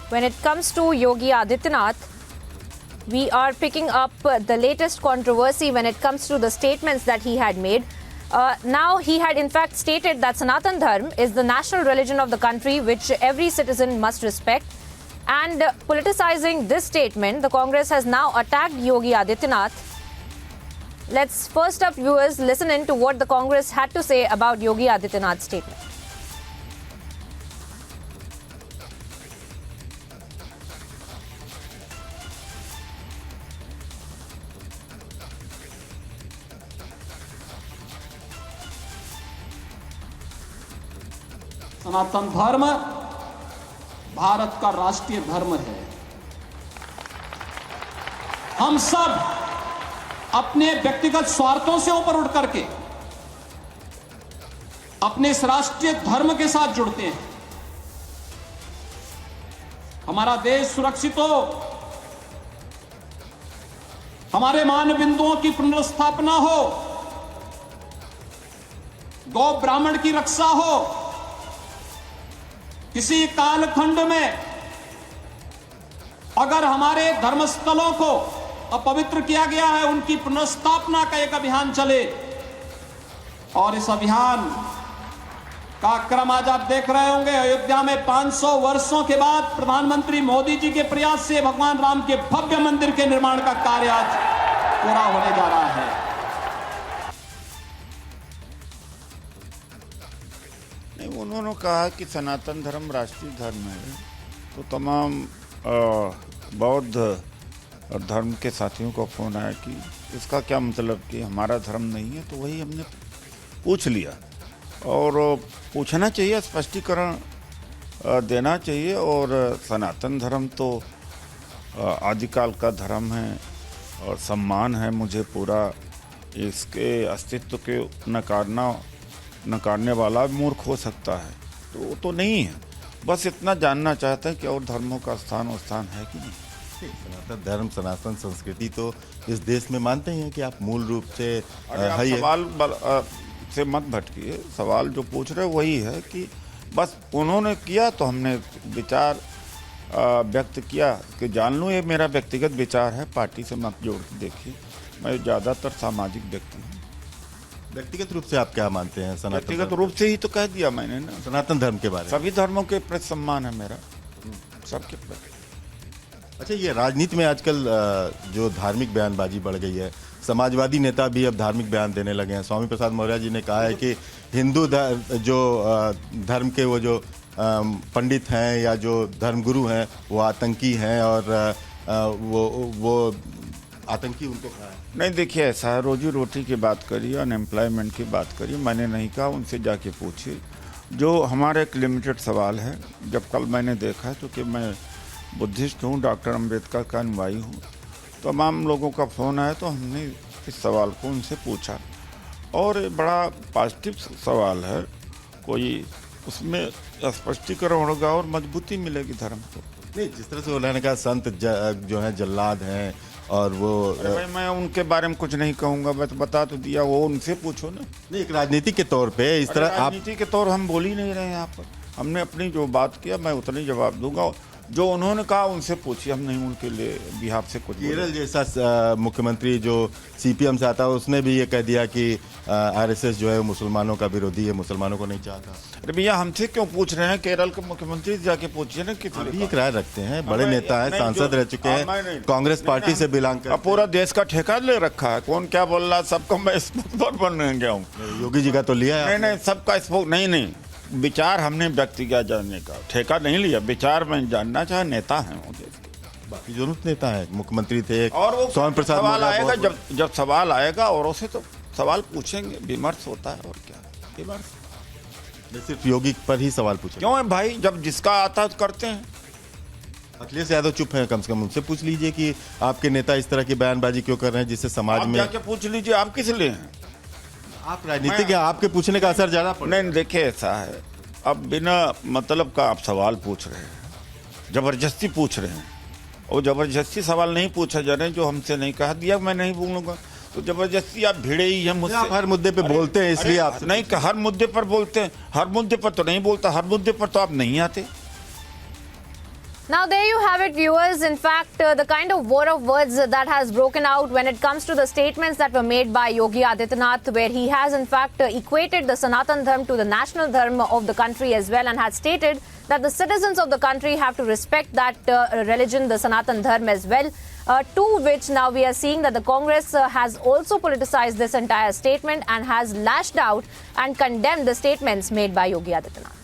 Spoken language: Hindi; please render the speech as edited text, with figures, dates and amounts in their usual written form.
when it comes to Yogi Adityanath, we are picking up the latest controversy when it comes to the statements that he had made. Now, he had in fact stated that Sanatan Dharma is the national religion of the country, which every citizen must respect. And politicizing this statement, the Congress has now attacked Yogi Adityanath. Let's first up, viewers, listen in to what the Congress had to say about Yogi Adityanath's statement. सनातन धर्म भारत का राष्ट्रीय धर्म है। हम सब अपने व्यक्तिगत स्वार्थों से ऊपर उठ करके अपने इस राष्ट्रीय धर्म के साथ जुड़ते हैं। हमारा देश सुरक्षित हो, हमारे मान बिंदुओं की पुनर्स्थापना हो, गौ ब्राह्मण की रक्षा हो, किसी कालखंड में अगर हमारे धर्मस्थलों को अपवित्र किया गया है, उनकी पुनर्स्थापना का एक अभियान चले। और इस अभियान का क्रम आज आप देख रहे होंगे। अयोध्या में 500 वर्षों के बाद प्रधानमंत्री मोदी जी के प्रयास से भगवान राम के भव्य मंदिर के निर्माण का कार्य आज पूरा होने जा रहा है। उन्होंने कहा कि सनातन धर्म राष्ट्रीय धर्म है, तो तमाम बौद्ध धर्म के साथियों को फोन आया कि इसका क्या मतलब कि हमारा धर्म नहीं है। तो वही हमने पूछ लिया और पूछना चाहिए, स्पष्टीकरण देना चाहिए। और सनातन धर्म तो आदिकाल का धर्म है और सम्मान है मुझे पूरा। इसके अस्तित्व के नकारने वाला मूर्ख हो सकता है, तो वो तो नहीं है। बस इतना जानना चाहते हैं कि और धर्मों का स्थान है कि नहीं। सनातन धर्म, सनातन संस्कृति तो इस देश में मानते हैं कि आप मूल रूप से सवाल से मत भटकिए। सवाल जो पूछ रहे वही है कि बस उन्होंने किया तो हमने विचार व्यक्त किया कि जान लूँ, ये मेरा व्यक्तिगत विचार है, पार्टी से मत जोड़ के देखिए। मैं ज़्यादातर सामाजिक व्यक्ति हूँ। व्यक्तिगत रूप से आप क्या मानते हैं? व्यक्तिगत रूप से ही तो कह दिया मैंने ना, सनातन धर्म के बारे में। सभी धर्मों के प्रति सम्मान है मेरा, सबके प्रति। अच्छा, ये राजनीति में आजकल जो धार्मिक बयानबाजी बढ़ गई है, समाजवादी नेता भी अब धार्मिक बयान देने लगे हैं। स्वामी प्रसाद मौर्य जी ने कहा है कि हिंदू धर्म के वो जो पंडित हैं या जो धर्मगुरु हैं वो आतंकी हैं, और वो आतंकी उनको कहा है। नहीं, देखिए ऐसा है, रोजी रोटी की बात करिए, अनएम्प्लॉयमेंट की बात करिए, मैंने नहीं कहा, उनसे जाके पूछिए। जो हमारा एक लिमिटेड सवाल है, जब कल मैंने देखा, क्योंकि मैं बुद्धिस्ट हूँ, डॉक्टर अम्बेडकर का अनुयायी हूँ, तमाम लोगों का फ़ोन आया तो हमने इस सवाल को उनसे पूछा और बड़ा पॉजिटिव सवाल है। कोई उसमें स्पष्टीकरण होगा और मजबूती मिलेगी धर्म को। नहीं, जिस तरह से उन्होंने कहा संत जो है जल्लाद हैं और वो भाई मैं उनके बारे में कुछ नहीं कहूँगा, मैं तो बता तो दिया, वो उनसे पूछो ना। नहीं, एक राजनीति के तौर पे इस तरह आप राजनीति के तौर हम बोल ही नहीं रहे हैं यहाँ पर। हमने अपनी जो बात किया मैं उतनी जवाब दूंगा, जो उन्होंने कहा उनसे पूछिए, हम नहीं उनके लिए बिहाफ से कुछ। केरल जैसा मुख्यमंत्री जो सीपीएम से आता है उसने भी ये कह दिया कि आरएसएस जो है मुसलमानों का विरोधी है, मुसलमानों को नहीं चाहता। अरे भैया, हमसे क्यों पूछ रहे हैं? केरल के मुख्यमंत्री जाके पूछिए ना। अभी एक राय रखते हैं, बड़े नेता हैं, सांसद रह चुके हैं, कांग्रेस पार्टी से बिलोंग करते हैं। पूरा देश का ठेका ले रखा है, कौन क्या बोल रहा है सबको मैं स्पोक्समैन बन गया हूँ। योगी जी का तो लिया है। नहीं, सबका स्पोक नहीं, विचार हमने व्यक्त किया, जानने का ठेका नहीं लिया, विचार में जानना चाहे, नेता है वो देश के। बाकी जो नेता है, मुख्यमंत्री थे और वो स्वामी प्रसाद सवाल आएगा, जब सवाल आएगा औरों से तो सवाल पूछेंगे, विमर्श होता है और क्या विमर्श। सिर्फ योगी पर ही सवाल पूछे क्यों है भाई? जब जिसका आता है तो करते हैं। अखिलेश यादव चुप है, कम से कम उनसे पूछ लीजिए कि आपके नेता इस तरह की बयानबाजी क्यों कर रहे हैं जिससे समाज में। जाके पूछ लीजिए, आप किस लिए हैं? आप राजनीतिक हैं, आपके पूछने का असर ज्यादा पड़ेगा। नहीं, देखिए ऐसा है, अब बिना मतलब का आप सवाल पूछ रहे हैं, जबरदस्ती पूछ रहे हैं, और जबरदस्ती सवाल नहीं पूछा जा रहे, जो हमसे नहीं कहा दिया मैं नहीं बोलूँगा, तो जबरदस्ती आप भिड़े ही हैं मुझसे। आप हर मुद्दे पे बोलते हैं, इसलिए आप नहीं, हर मुद्दे पर बोलते हैं, हर मुद्दे पर तो नहीं बोलता, हर मुद्दे पर तो आप नहीं आते। Now, there you have it, viewers. In fact, the kind of war of words that has broken out when it comes to the statements that were made by Yogi Adityanath, where he has, in fact, equated the Sanatan Dharma to the national dharma of the country as well, and has stated that the citizens of the country have to respect that religion, the Sanatan Dharma, as well. To which now we are seeing that the Congress has also politicized this entire statement and has lashed out and condemned the statements made by Yogi Adityanath.